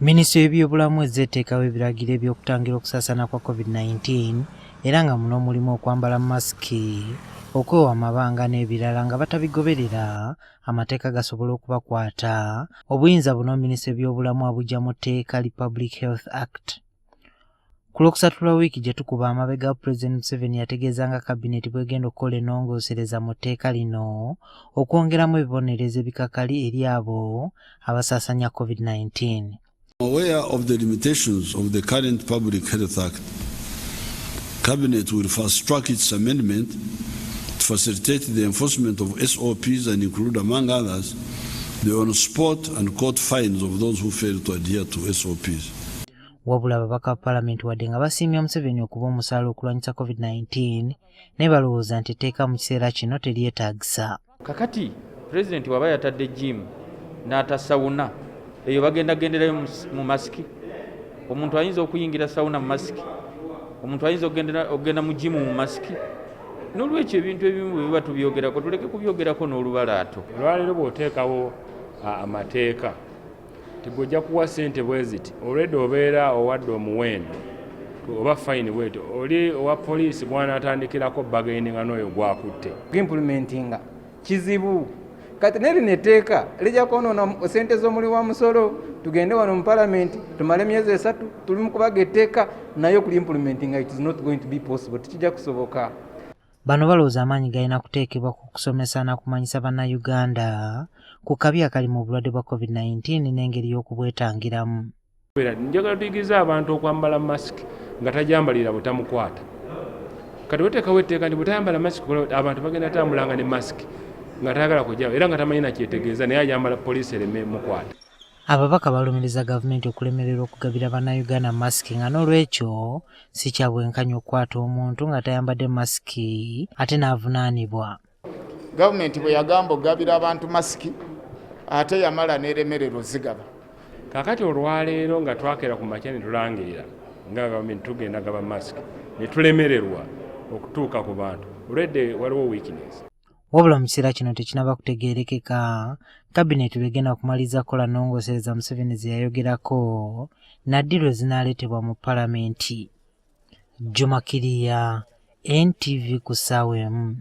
Minisitule y'ebyobulamu ezzeeteekawo ebiragiro eby'okutangira okusaasaana kwa COVID-19 era nga muno mulimu okwambala masiki, okwewa amabanga n'ebirala nga batabigoberera amateeka gasobola okubakwata. Obuyinza buno minisitule y'ebyobulamu abuggya mu tteeka Public Health Act. Ku Lwokusatu lwa wiiki gye tukuba amabega, Pulezidenti Museveni yategeeza nga kabineti bw'egenda okukola ennongoosereza mu tteeka lino okwongeramu ebibonerezo ebikakali eri abo abasaasaanya COVID-19. Aware of the limitations of the current Public Health Act, Cabinet will fast-track its amendment to facilitate the enforcement of SOPs and include, among others, the on-spot and court fines of those who fail to adhere to SOPs. Wabula ababaka ba Paalamenti wadde nga basiimye Museveni okuba omusaala okulwanyisa COVID-19 ne balowooza nti etteeka mu kiseera kino teryetaagisa. Kakati Pulezidenti waba yatadde gym n'ata sawuna, eyo bagendagenderayo mu masiki. Omuntu ayinza okuyingira sawuna mu masiki, omuntu ayinza okugenda mu gym mu masiki. N'olwekyo ebintu ebimu bwe biba tubyogerako tuleke kubyogerako n'olubalaato. Olwaleero bw'oteekawo amateeka tigojja kuwa ssente bwe ziti olwedde obeera owadde omuwendo oba fayini bwetyo oli owa poliisi bw'anaatandikirako bagaininga n'oyo gwakutte. Implementinga kizibu kati nerino etteeka lijja kwonoona ssente z'omuli wa musolo. Tugende wano mu Paalamenti tumale emyezi 3 tuli mu kubaga etteeka naye okuli implementinga it is not going to be possible, tikijja kusoboka. Bano balowooza amaanyi galina kuteekebwa ku kusomesa na kumanyisa bannayuganda ku kabi akali mu bulwadde bwa COVID-19 n'engeri y'okubwetangiramu. Njagala tuyigiriza abantu okwambala masiki nga tajambalira butamukwata. Kati weteekawo etteeka nti butayambala masiki abantu bagenda tambulanga ne masiki nga tayagala kujjawo era nga tamanyi nakyetegeeza naye ayambala poliisi ereme mukwata. Ababaka balumiriza gavumenti okulemerera okugabira bannayuganda masiki nga n'olwekyo si kya bwenkanya okukwata omuntu nga tayambadde masiki ate n'avunaanibwa. Gavumenti bwe yagamba okugabira abantu masiki ate yamala n'eremerera ozigaba. Kakati olwaleero nga twakera ku makya ne tulangirira nga gavumenti tugenda gaba masiki ne tulemererwa okutuuka ku bantu olwedde waliwo weakness. Wabula mu kiseera kino tekinaba kutegeerekeka kabineti lw'egenda kumaliza kukola nnongoosereza Museveni ze yayogerako naddi lwe zinaaleetebwa mu Paalamenti. Juma Kiriya, NTV ku ssaawa emu.